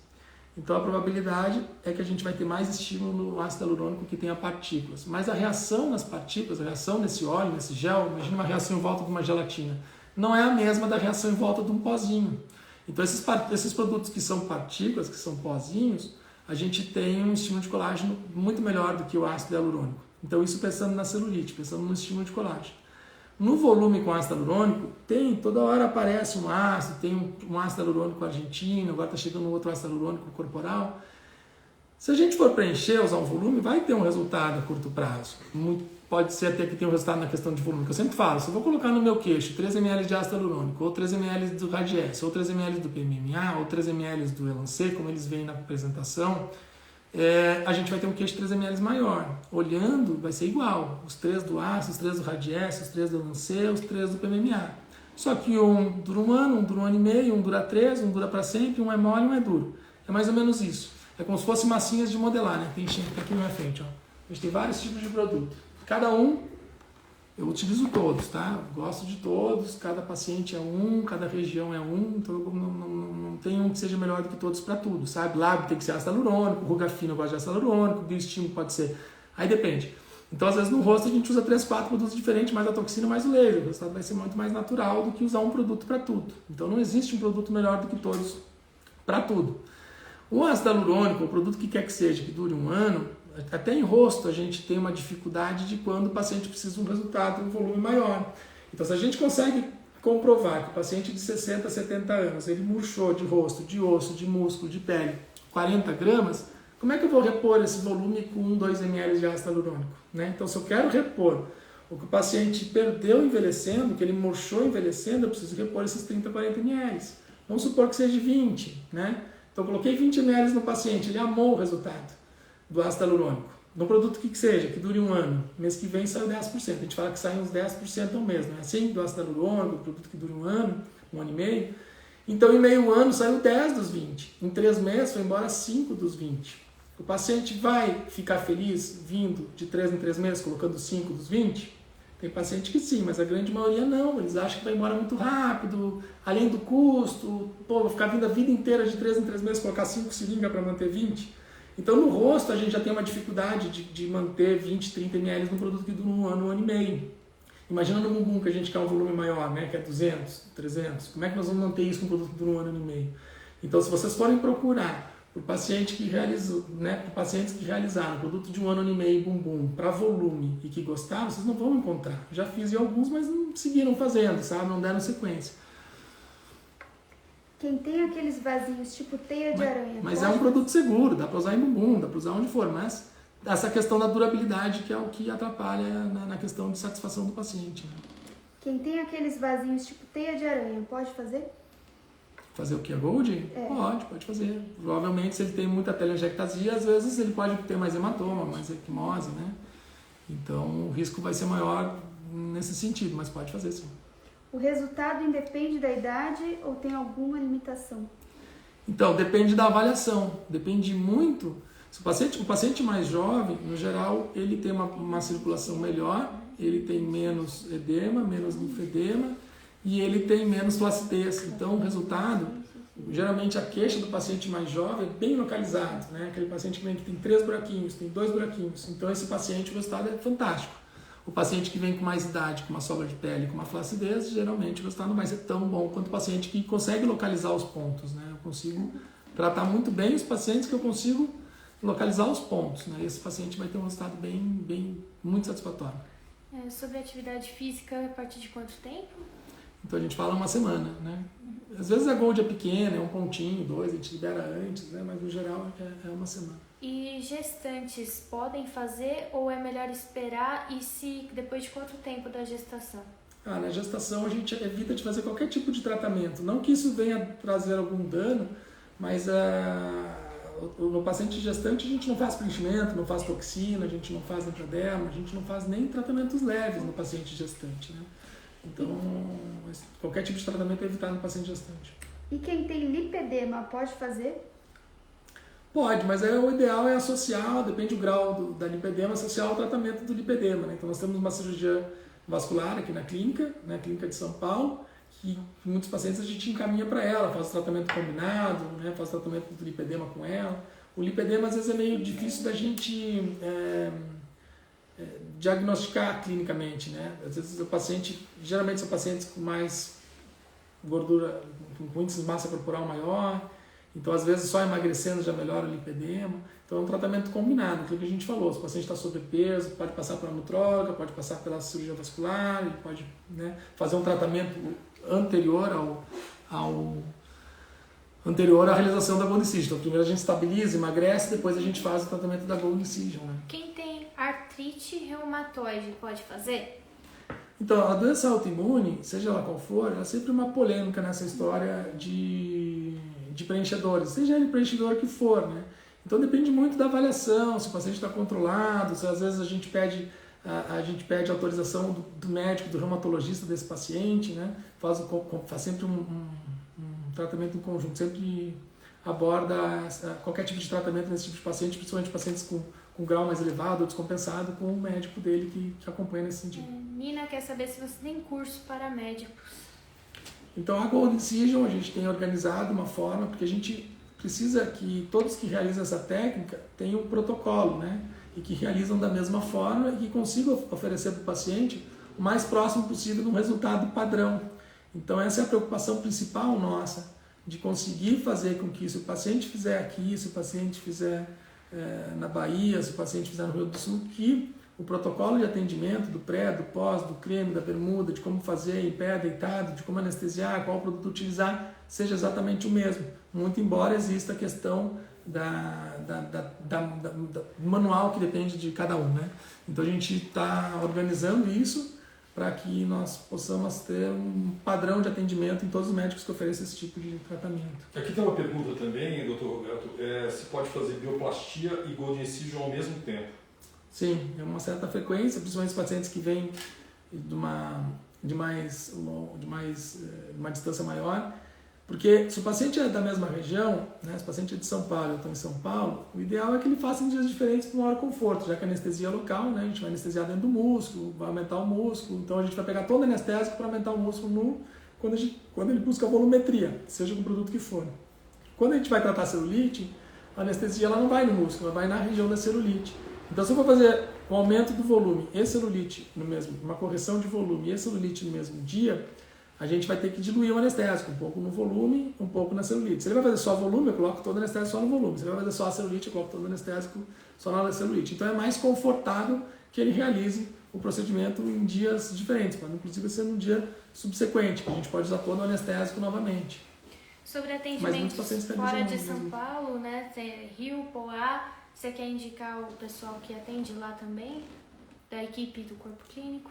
Então, a probabilidade é que a gente vai ter mais estímulo no ácido hialurônico que tenha partículas. Mas a reação nas partículas, a reação nesse óleo, nesse gel, imagina uma reação em volta de uma gelatina, não é a mesma da reação em volta de um pozinho. Então, esses produtos que são partículas, que são pozinhos, a gente tem um estímulo de colágeno muito melhor do que o ácido hialurônico. Então, isso pensando na celulite, pensando no estímulo de colágeno. No volume com ácido hialurônico, toda hora aparece um ácido, tem um ácido hialurônico argentino, agora está chegando um outro ácido hialurônico corporal. Se a gente for preencher, usar um volume, vai ter um resultado a curto prazo. Pode ser até que tenha um resultado na questão de volume, que eu sempre falo, se eu vou colocar no meu queixo 3 ml de ácido hialurônico, ou 3 ml do Radiesse, ou 3 ml do PMMA, ou 3 ml do Elancê, como eles veem na apresentação, a gente vai ter um queixo 3 ml maior. Olhando, vai ser igual. Os 3 do ácido, os 3 do Radiesse, os 3 do Elancê, os 3 do PMMA. Só que um dura 1 ano, um dura 1 ano e meio, um dura 3, um dura para sempre, um é mole, um é duro. É mais ou menos isso. É como se fossem massinhas de modelar, né? Tem aqui na minha frente, ó. A gente tem vários tipos de produto. Cada um, eu utilizo todos, tá? Eu gosto de todos, cada paciente é um, cada região é um, então eu não tem um que seja melhor do que todos para tudo, sabe? Lábio tem que ser ácido hialurônico, ruga fina eu gosto de ácido hialurônico, bioestímulo pode ser, aí depende. Então, às vezes no rosto a gente usa 3, 4 produtos diferentes, mais a toxina, mais o laser, o resultado vai ser muito mais natural do que usar um produto para tudo. Então não existe um produto melhor do que todos para tudo. O ácido hialurônico, o produto que quer que seja, que dure 1 ano, até em rosto a gente tem uma dificuldade de quando o paciente precisa de um resultado, um volume maior. Então, se a gente consegue comprovar que o paciente de 60, 70 anos, ele murchou de rosto, de osso, de músculo, de pele, 40 gramas, como é que eu vou repor esse volume com 1, 2 ml de ácido hialurônico? Né? Então, se eu quero repor o que o paciente perdeu envelhecendo, que ele murchou envelhecendo, eu preciso repor esses 30, 40 ml. Vamos supor que seja 20, né? Então, eu coloquei 20 ml no paciente, ele amou o resultado do ácido hialurônico. No produto que seja, que dure 1 ano, mês que vem saiu 10%. A gente fala que saem uns 10% ao mês, não é assim? Do ácido hialurônico, do produto que dure 1 ano, 1 ano e meio. Então, em meio ano, saiu 10 dos 20. Em 3 meses, foi embora 5 dos 20. O paciente vai ficar feliz vindo de 3 em 3 meses, colocando 5 dos 20? Tem paciente que sim, mas a grande maioria não. Eles acham que vai embora muito rápido, além do custo. Pô, vou ficar vindo a vida inteira de 3 em 3 meses, colocar 5 seringas para manter 20. Então, no rosto, a gente já tem uma dificuldade de manter 20, 30 ml num produto que dura 1 ano, 1 ano e meio. Imagina no bumbum, que a gente quer um volume maior, né? Que é 200, 300. Como é que nós vamos manter isso com um produto que dura 1 ano e meio? Então, se vocês forem procurar por paciente que realizou, né, por pacientes que realizaram produto de 1 ano e meio bumbum para volume e que gostaram, vocês não vão encontrar. Já fiz em alguns, mas não seguiram fazendo, sabe? Não deram sequência. Quem tem aqueles vasinhos tipo teia de aranha. Mas é um produto seguro, dá para usar em bumbum, dá para usar onde for, mas essa questão da durabilidade que é o que atrapalha na questão de satisfação do paciente. Né? Quem tem aqueles vasinhos tipo teia de aranha, pode fazer? Fazer o que? A Gold? Pode fazer. Provavelmente, se ele tem muita telangiectasia, às vezes ele pode ter mais hematoma, mais equimose, né? Então, o risco vai ser maior nesse sentido, mas pode fazer sim. O resultado independe da idade ou tem alguma limitação? Então, depende da avaliação. Depende muito. Se o paciente mais jovem, no geral, ele tem uma circulação melhor, ele tem menos edema, menos linfedema e ele tem menos flacidez. Então, o resultado, geralmente a queixa do paciente mais jovem é bem localizado, né? Aquele paciente que tem 3 buraquinhos, tem 2 buraquinhos. Então, esse paciente, o resultado é fantástico. O paciente que vem com mais idade, com uma sobra de pele, com uma flacidez, geralmente o resultado não vai ser tão bom quanto o paciente que consegue localizar os pontos, né? Eu consigo tratar muito bem os pacientes que eu consigo localizar os pontos, né? Esse paciente vai ter um resultado muito satisfatório. Sobre atividade física, a partir de quanto tempo? Então a gente fala uma semana, né? Às vezes a Gold é pequena, é um pontinho, 2, a gente libera antes, né? Mas no geral é uma semana. E gestantes podem fazer ou é melhor esperar e se depois de quanto tempo da gestação? Na gestação a gente evita de fazer qualquer tipo de tratamento. Não que isso venha trazer algum dano, mas no paciente gestante a gente não faz preenchimento, não faz toxina, a gente não faz intraderma, a gente não faz nem tratamentos leves no paciente gestante, né? Então, qualquer tipo de tratamento é evitado no paciente gestante. E quem tem lipedema pode fazer? Pode, mas o ideal é associar, depende do grau da lipedema, associar o tratamento do lipedema, né? Então nós temos uma cirurgia vascular aqui na clínica, né? Clínica de São Paulo, que muitos pacientes a gente encaminha para ela, faz o tratamento combinado, né? Faz o tratamento do lipedema com ela. O lipedema às vezes é meio difícil da gente diagnosticar clinicamente, né? Às vezes o paciente, geralmente são pacientes com mais gordura, com índice de massa corporal maior, então às vezes só emagrecendo já melhora o lipedema. Então é um tratamento combinado, aquilo que a gente falou, se o paciente está sobrepeso, pode passar pela nutróloga, pode passar pela cirurgia vascular, ele pode, né, fazer um tratamento anterior à realização da Gold Incision. Então primeiro a gente estabiliza, emagrece, depois a gente faz o tratamento da Gold Incision, né? Quem tem artrite reumatoide pode fazer? Então, a doença autoimune, seja ela qual for, é sempre uma polêmica nessa história de preenchedores, seja ele preenchedor que for, né? Então depende muito da avaliação, se o paciente está controlado, se às vezes a gente pede autorização do médico, do reumatologista desse paciente, né? Faz sempre um tratamento em conjunto, sempre aborda qualquer tipo de tratamento nesse tipo de paciente, principalmente pacientes com grau mais elevado ou descompensado, com o médico dele que acompanha nesse sentido. Nina quer saber se você tem curso para médicos. Então a Gold Incision a gente tem organizado uma forma, porque a gente precisa que todos que realizam essa técnica tenham um protocolo, né? E que realizam da mesma forma e que consigam oferecer para o paciente o mais próximo possível de um resultado padrão. Então essa é a preocupação principal nossa, de conseguir fazer com que se o paciente fizer aqui, se o paciente fizer na Bahia, se o paciente fizer no Rio Grande do Sul, que o protocolo de atendimento do pré, do pós, do creme, da bermuda, de como fazer em pé, deitado, de como anestesiar, qual produto utilizar, seja exatamente o mesmo. Muito embora exista a questão do manual que depende de cada um, né? Então a gente está organizando isso para que nós possamos ter um padrão de atendimento em todos os médicos que oferecem esse tipo de tratamento. Aqui tem uma pergunta também, Dr. Roberto, se pode fazer bioplastia e Gold Incision ao mesmo tempo? Sim, é uma certa frequência, principalmente os pacientes que vêm de uma distância maior, porque se o paciente é da mesma região, né, se o paciente é de São Paulo, eu estou em São Paulo, o ideal é que ele faça em dias diferentes para maior conforto, já que a anestesia é local, né, a gente vai anestesiar dentro do músculo, vai aumentar o músculo, então a gente vai pegar todo o anestésico para aumentar o músculo quando ele busca a volumetria, seja com o produto que for. Quando a gente vai tratar a celulite, a anestesia ela não vai no músculo, ela vai na região da celulite. Então se eu for fazer um aumento do volume e celulite uma correção de volume e celulite no mesmo dia, a gente vai ter que diluir o anestésico, um pouco no volume, um pouco na celulite. Se ele vai fazer só volume, eu coloco todo o anestésico só no volume. Se ele vai fazer só a celulite, eu coloco todo o anestésico só na celulite. Então é mais confortável que ele realize o procedimento em dias diferentes, pode inclusive ser no dia subsequente, que a gente pode usar todo o anestésico novamente. Sobre atendimentos fora de São Paulo, né, Rio, Poá, você quer indicar o pessoal que atende lá também, da equipe do corpo clínico?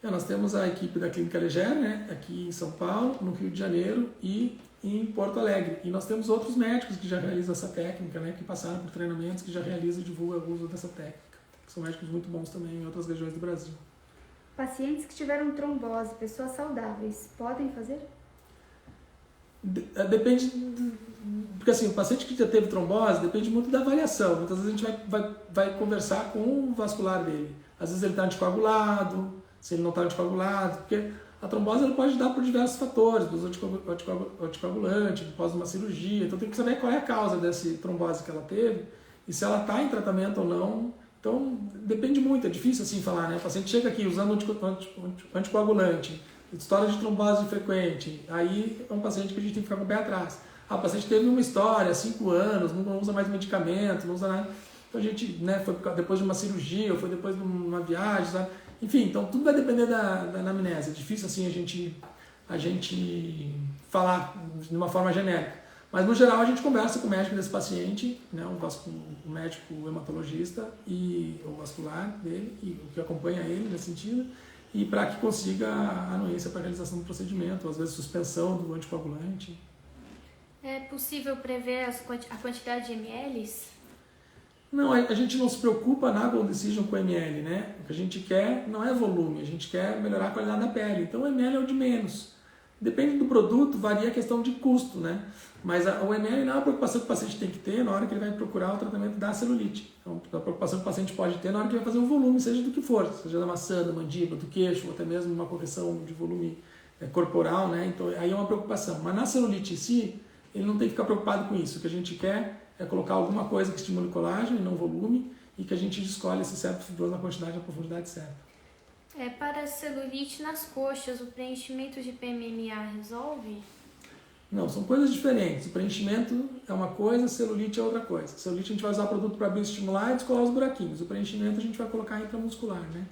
Nós temos a equipe da Clínica Leger, né, aqui em São Paulo, no Rio de Janeiro e em Porto Alegre. E nós temos outros médicos que já realizam essa técnica, né, que passaram por treinamentos, que já realizam e divulgam o uso dessa técnica, que são médicos muito bons também em outras regiões do Brasil. Pacientes que tiveram trombose, pessoas saudáveis, podem fazer? Depende, porque assim, o paciente que já teve trombose depende muito da avaliação. Muitas vezes a gente vai conversar com o vascular dele. Às vezes ele está anticoagulado, se ele não está anticoagulado, porque a trombose ela pode dar por diversos fatores, dos anticoagulantes, após uma cirurgia, então tem que saber qual é a causa dessa trombose que ela teve e se ela está em tratamento ou não. Então depende muito, é difícil assim falar, né? O paciente chega aqui usando anticoagulante, história de trombose frequente, aí é um paciente que a gente tem que ficar com o pé atrás. o paciente teve uma história, 5 anos, não usa mais medicamento, não usa nada. Então a gente, né, foi depois de uma cirurgia, ou foi depois de uma viagem, sabe? Enfim, então tudo vai depender da anamnese. É difícil assim a gente falar de uma forma genérica. Mas no geral a gente conversa com o médico desse paciente, né, o médico hematologista e o vascular dele, e o que acompanha ele nesse sentido, e para que consiga a anuência para a realização do procedimento, às vezes suspensão do anticoagulante. É possível prever a quantidade de mLs? Não, a gente não se preocupa na Gold Decision com ml, né? O que a gente quer não é volume, a gente quer melhorar a qualidade da pele. Então o ml é o de menos. Depende do produto, varia a questão de custo, né? Mas o ml não é uma preocupação que o paciente tem que ter na hora que ele vai procurar o tratamento da celulite. Então, a preocupação que o paciente pode ter na hora que ele vai fazer um volume, seja do que for, seja da maçã, da mandíbula, do queixo, ou até mesmo uma correção de volume corporal, né? Então aí é uma preocupação. Mas na celulite em si, ele não tem que ficar preocupado com isso. O que a gente quer é colocar alguma coisa que estimule colágeno e não volume, e que a gente escolhe esse septo fibroso na quantidade e na profundidade certa. Para celulite nas coxas, o preenchimento de PMMA resolve? Não, são coisas diferentes. O preenchimento é uma coisa, celulite é outra coisa. Celulite a gente vai usar produto para bioestimular e descolar os buraquinhos. O preenchimento a gente vai colocar intramuscular, né?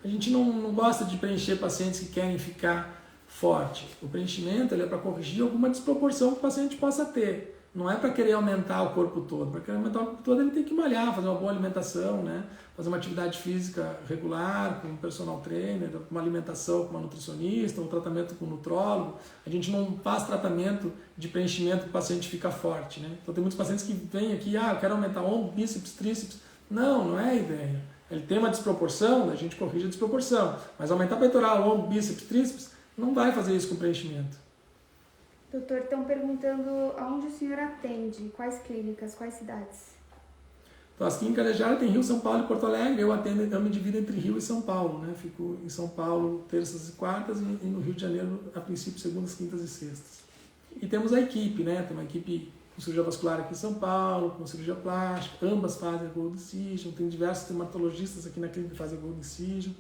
A gente não gosta de preencher pacientes que querem ficar forte. O preenchimento ele é para corrigir alguma desproporção que o paciente possa ter. Não é para querer aumentar o corpo todo. Para querer aumentar o corpo todo ele tem que malhar, fazer uma boa alimentação, né? Fazer uma atividade física regular, com um personal trainer, uma alimentação com uma nutricionista, um tratamento com um nutrólogo. A gente não faz tratamento de preenchimento para o paciente ficar forte, né? Então tem muitos pacientes que vêm aqui, eu quero aumentar ombro, bíceps, tríceps. Não é a ideia. Ele tem uma desproporção, a gente corrige a desproporção. Mas aumentar peitoral, ombro, bíceps, tríceps, não vai fazer isso com preenchimento. Doutor, estão perguntando aonde o senhor atende, quais clínicas, quais cidades? Então, as clínicas Legiária tem Rio, São Paulo e Porto Alegre. Eu me divido entre Rio e São Paulo, né? Fico em São Paulo terças e quartas e no Rio de Janeiro, a princípio, segundas, quintas e sextas. E temos a equipe, né? Tem uma equipe com cirurgia vascular aqui em São Paulo, com cirurgia plástica, ambas fazem a Gold Decision. Tem diversos dermatologistas aqui na clínica que fazem a Gold Decision.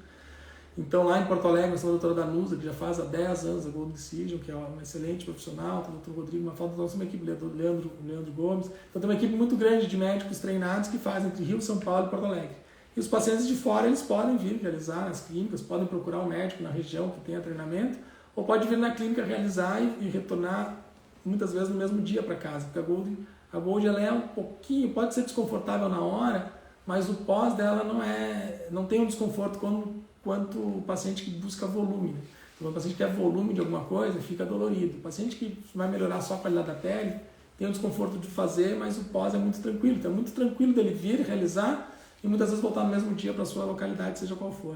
Então, lá em Porto Alegre, nós temos a doutora Danusa, que já faz há 10 anos a Gold Decision, que é uma excelente profissional, tem o doutor Rodrigo Mafalda, nós temos uma equipe, o Leandro Gomes. Então, tem uma equipe muito grande de médicos treinados que fazem entre Rio, São Paulo e Porto Alegre. E os pacientes de fora, eles podem vir realizar nas clínicas, podem procurar um médico na região que tenha treinamento, ou pode vir na clínica realizar e retornar, muitas vezes, no mesmo dia para casa, porque a Gold ela é um pouquinho, pode ser desconfortável na hora, mas o pós dela não tem um desconforto quanto o paciente que busca volume. Quando o paciente quer volume de alguma coisa, fica dolorido. O paciente que vai melhorar só a qualidade da pele, tem o desconforto de fazer, mas o pós é muito tranquilo. Então é muito tranquilo dele vir, realizar e muitas vezes voltar no mesmo dia para a sua localidade, seja qual for.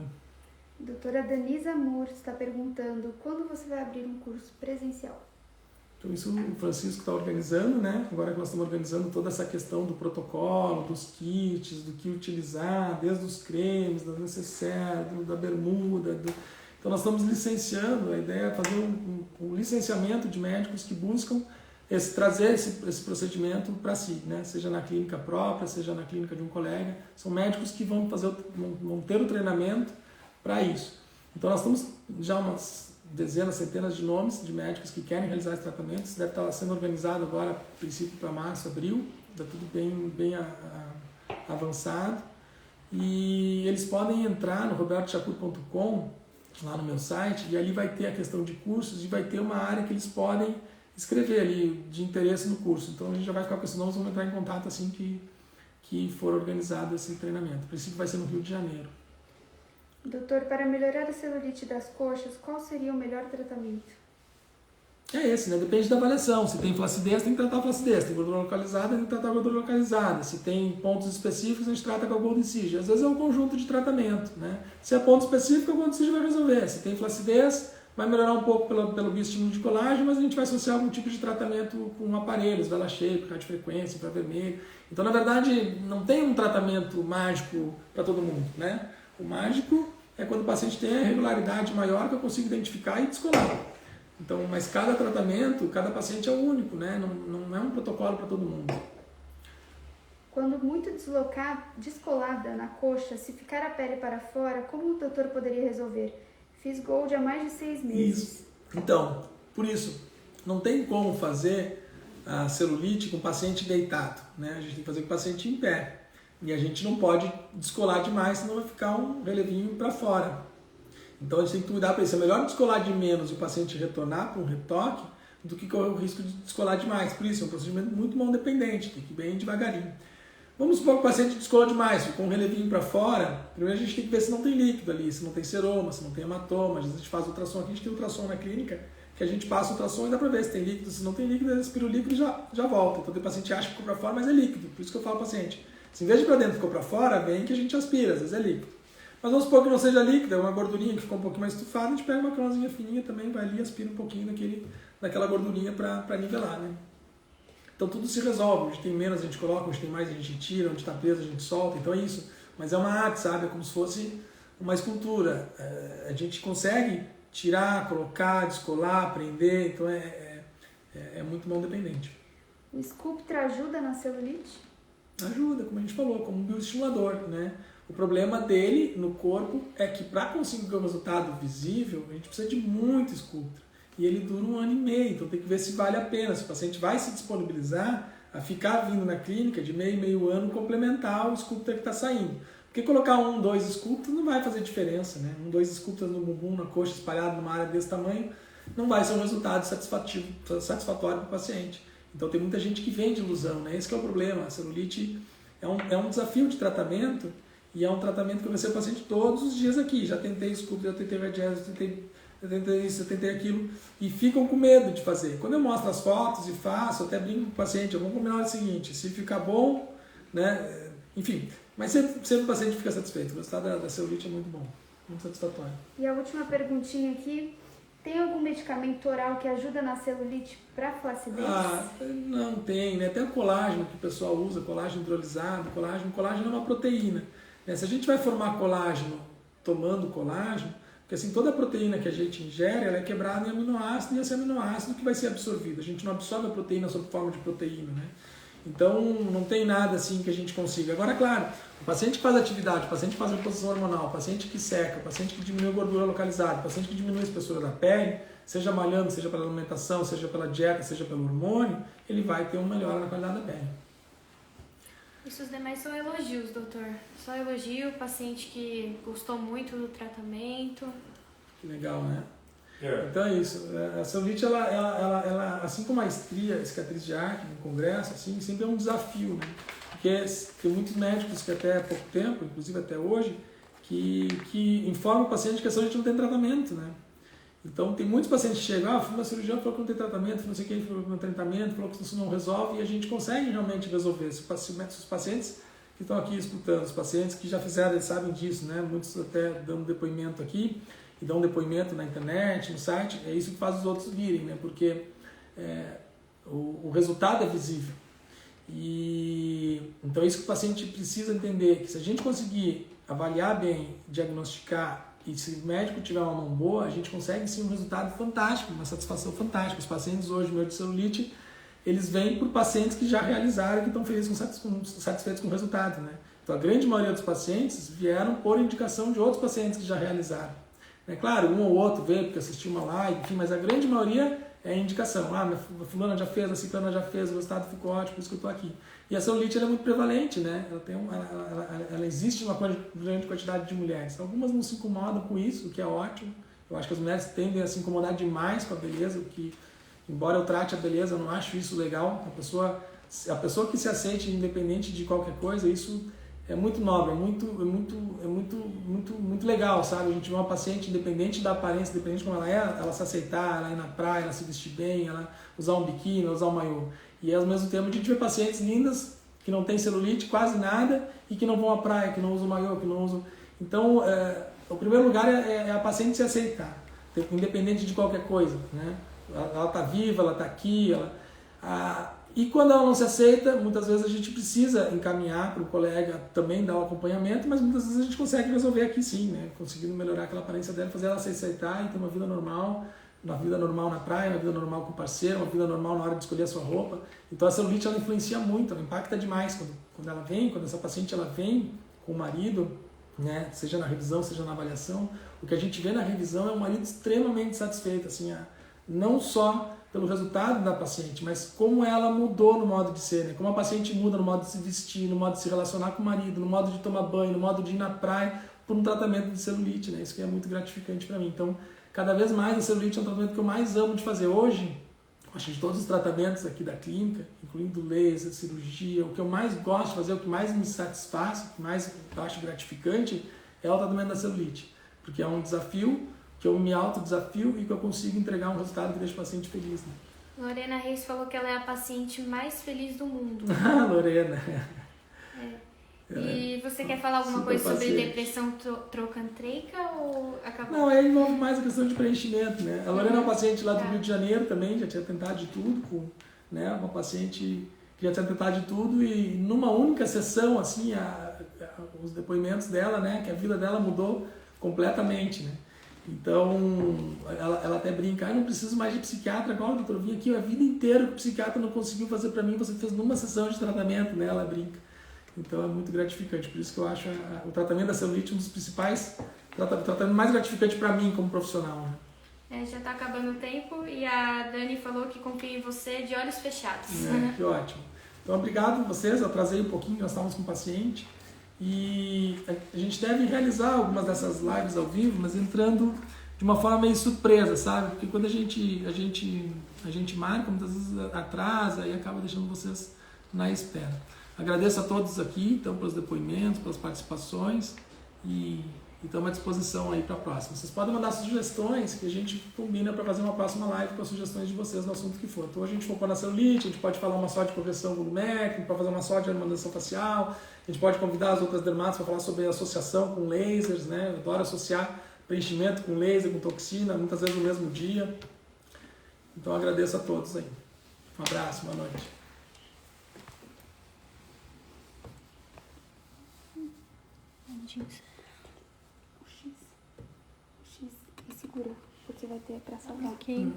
Doutora Danisa Moore está perguntando quando você vai abrir um curso presencial? Então isso o Francisco está organizando, né? Agora que nós estamos organizando toda essa questão do protocolo, dos kits, do que utilizar, desde os cremes, da necessaire, da bermuda. Então nós estamos licenciando, a ideia é fazer um licenciamento de médicos que buscam trazer esse procedimento para si, né? Seja na clínica própria, seja na clínica de um colega. São médicos que vão ter o treinamento para isso. Então nós estamos já umas dezenas, centenas de nomes de médicos que querem realizar esse tratamento. Isso deve estar sendo organizado agora, a princípio, para março, abril. Está tudo bem avançado. E eles podem entrar no robertochacur.com, lá no meu site, e ali vai ter a questão de cursos e vai ter uma área que eles podem escrever ali de interesse no curso. Então a gente já vai ficar com esse nome, vamos entrar em contato assim que for organizado esse treinamento. A princípio vai ser no Rio de Janeiro. Doutor, para melhorar a celulite das coxas, qual seria o melhor tratamento? É esse, né? Depende da avaliação. Se tem flacidez, tem que tratar a flacidez. Se tem gordura localizada, tem que tratar a gordura localizada. Se tem pontos específicos, a gente trata com a Gold Decision. Às vezes é um conjunto de tratamento, né? Se é ponto específico, a Gold Decision vai resolver. Se tem flacidez, vai melhorar um pouco pelo bioestímulo de colágeno, mas a gente vai associar algum tipo de tratamento com aparelhos, vela shape, radiofrequência, infravermelho. Então, na verdade, não tem um tratamento mágico para todo mundo, né? O mágico é quando o paciente tem a regularidade maior que eu consigo identificar e descolar. Então, mas cada tratamento, cada paciente é único, né? Não é um protocolo para todo mundo. Quando muito descolada na coxa, se ficar a pele para fora, como o doutor poderia resolver? Fiz Gold há mais de 6 meses. Isso. Então, por isso, não tem como fazer a celulite com o paciente deitado, né? A gente tem que fazer com o paciente em pé. E a gente não pode descolar demais, senão vai ficar um relevinho para fora. Então a gente tem que cuidar para isso. É melhor descolar de menos e o paciente retornar para um retoque do que correr o risco de descolar demais. Por isso, é um procedimento muito mão dependente, tem que ir bem devagarinho. Vamos supor que o paciente descolou demais, ficou um relevinho para fora. Primeiro a gente tem que ver se não tem líquido ali, se não tem seroma, se não tem hematoma. Às vezes a gente faz ultrassom aqui, a gente tem ultrassom na clínica, que a gente passa o ultrassom e dá para ver se tem líquido. Se não tem líquido, aspira o líquido e já volta. Então o paciente acha que ficou para fora, mas é líquido. Por isso que eu falo ao paciente, se em vez de para dentro ficou para fora, vem que a gente aspira, às vezes é líquido. Mas vamos supor que não seja líquido, é uma gordurinha que ficou um pouquinho mais estufada, a gente pega uma cronazinha fininha também, vai ali e aspira um pouquinho daquela gordurinha para nivelar, né? Então tudo se resolve, onde tem menos a gente coloca, onde tem mais a gente tira, onde está preso a gente solta, então é isso. Mas é uma arte, sabe? É como se fosse uma escultura. A gente consegue tirar, colocar, descolar, prender, então é muito mão dependente. O Sculptra ajuda na celulite? Ajuda, como a gente falou, como um bioestimulador, né? O problema dele no corpo é que para conseguir um resultado visível, a gente precisa de muito Sculptra. E ele dura 1 ano e meio, então tem que ver se vale a pena, se o paciente vai se disponibilizar a ficar vindo na clínica de meio ano complementar o Sculptra que está saindo. Porque colocar 1, 2 Sculptras não vai fazer diferença, né? 1, 2 Sculptras no bumbum, na coxa, espalhado numa área desse tamanho, não vai ser um resultado satisfatório para o paciente. Então tem muita gente que vem de ilusão, né? Esse que é o problema. A celulite é um desafio de tratamento e é um tratamento que eu vejo o paciente todos os dias aqui. Já tentei Sculptra, já tentei Radiese, eu tentei isso, eu tentei aquilo, e ficam com medo de fazer. Quando eu mostro as fotos e faço, eu até brinco com o paciente, vamos combinar o seguinte, se ficar bom, né, enfim, mas sempre o paciente fica satisfeito. O resultado da celulite é muito bom, muito satisfatório. E a última perguntinha aqui, tem algum medicamento oral que ajuda na celulite para flacidez? Não tem, né? Até o colágeno que o pessoal usa, colágeno hidrolisado, colágeno é uma proteína. Né? Se a gente vai formar colágeno tomando colágeno, porque assim, toda a proteína que a gente ingere, ela é quebrada em aminoácido, e esse aminoácido que vai ser absorvido. A gente não absorve a proteína sob forma de proteína, né? Então, não tem nada assim que a gente consiga. Agora, claro, o paciente que faz atividade, o paciente que faz reposição hormonal, o paciente que seca, o paciente que diminui a gordura localizada, o paciente que diminui a espessura da pele, seja malhando, seja pela alimentação, seja pela dieta, seja pelo hormônio, ele vai ter uma melhora na qualidade da pele. Isso os demais são elogios, doutor. Só elogio, paciente que gostou muito do tratamento. Que legal, né? Então é isso. A celulite, ela, assim como a estria, a cicatriz de acne no congresso, assim, sempre é um desafio, né? Porque tem muitos médicos que até há pouco tempo, inclusive até hoje, que informam o paciente que a celulite não tem tratamento, né? Então tem muitos pacientes que chegam, fui na cirurgião, falou que não tem tratamento, não sei o que, falou que não tem tratamento, falou que isso não resolve, e a gente consegue realmente resolver. Se os pacientes que estão aqui escutando, os pacientes que já fizeram, eles sabem disso, né? Muitos até dando depoimento aqui, e dão depoimento na internet, no site, é isso que faz os outros virem, né? Porque o resultado é visível. E então é isso que o paciente precisa entender, que se a gente conseguir avaliar bem, diagnosticar, e se o médico tiver uma mão boa, a gente consegue sim um resultado fantástico, uma satisfação fantástica. Os pacientes hoje, meu de celulite, eles vêm por pacientes que já realizaram e que estão felizes, satisfeitos com o resultado, né? Então a grande maioria dos pacientes vieram por indicação de outros pacientes que já realizaram. É claro, um ou outro veio porque assistiu uma live, enfim, mas a grande maioria é indicação. Minha fulana já fez, a ciclana já fez, o resultado ficou ótimo, por isso que eu estou aqui. E a celulite ela é muito prevalente, né? Ela existe em uma grande quantidade de mulheres. Algumas não se incomodam com isso, o que é ótimo. Eu acho que as mulheres tendem a se incomodar demais com a beleza, o que, embora eu trate a beleza, eu não acho isso legal. A pessoa que se aceite independente de qualquer coisa, isso é muito nobre, é muito legal, sabe? A gente vê uma paciente independente da aparência, independente de como ela se aceitar, ela ir na praia, ela se vestir bem, ela usar um biquíni, ela usar um maiô. E ao mesmo tempo a gente vê pacientes lindas que não têm celulite, quase nada, e que não vão à praia, que não usam maiô, que não usam... Então, o primeiro lugar é a paciente se aceitar, independente de qualquer coisa, né? Ela está viva, ela está aqui, e quando ela não se aceita, muitas vezes a gente precisa encaminhar para o colega também dar o acompanhamento, mas muitas vezes a gente consegue resolver aqui sim, né? Conseguindo melhorar aquela aparência dela, fazer ela se aceitar e ter uma vida normal na praia, uma vida normal com o parceiro, uma vida normal na hora de escolher a sua roupa. Então a celulite ela influencia muito, ela impacta demais quando ela vem, quando essa paciente ela vem com o marido, né? Seja na revisão, seja na avaliação. O que a gente vê na revisão é um marido extremamente satisfeito, assim, não só pelo resultado da paciente, mas como ela mudou no modo de ser, né? Como a paciente muda no modo de se vestir, no modo de se relacionar com o marido, no modo de tomar banho, no modo de ir na praia por um tratamento de celulite, né? Isso que é muito gratificante para mim. Então, cada vez mais a celulite é um tratamento que eu mais amo de fazer. Hoje, acho que de todos os tratamentos aqui da clínica, incluindo laser, cirurgia, o que eu mais gosto de fazer, o que mais me satisfaz, o que mais eu acho gratificante é o tratamento da celulite, porque é um desafio que eu me autodesafio e que eu consigo entregar um resultado que deixa o paciente feliz. Né? Lorena Reis falou que ela é a paciente mais feliz do mundo. Ah, Lorena. E você quer falar alguma coisa sobre depressão trocantreica ou acabou? Não, aí envolve mais a questão de preenchimento, né? A Lorena é uma paciente lá do Rio de Janeiro também, já tinha tentado de tudo, né? Uma paciente que já tinha tentado de tudo e numa única sessão, assim, os depoimentos dela, né? Que a vida dela mudou completamente, né? Então, ela até brinca, eu não preciso mais de psiquiatra, agora, doutor, eu vim aqui a vida inteira que o psiquiatra não conseguiu fazer para mim, você fez numa sessão de tratamento, né? Ela brinca. Então é muito gratificante, por isso que eu acho o tratamento da celulite um dos principais, tratamento mais gratificante para mim como profissional. Né? Já está acabando o tempo e a Dani falou que confia em você de olhos fechados. Que ótimo. Então obrigado a vocês, eu atrasei um pouquinho, nós estávamos com o paciente e a gente deve realizar algumas dessas lives ao vivo, mas entrando de uma forma meio surpresa, sabe? Porque quando a gente marca, muitas vezes atrasa e acaba deixando vocês na espera. Agradeço a todos aqui, então, pelos depoimentos, pelas participações e estamos à disposição aí para a próxima. Vocês podem mandar sugestões que a gente combina para fazer uma próxima live com as sugestões de vocês no assunto que for. Então, a gente focou na celulite, a gente pode falar uma só de progressão volumétrica, para fazer uma só de harmonização facial, a gente pode convidar as outras dermatos para falar sobre associação com lasers, né? Eu adoro associar preenchimento com laser, com toxina, muitas vezes no mesmo dia. Então, agradeço a todos aí. Um abraço, boa noite. O X e segura, porque vai ter pra salvar. Ok.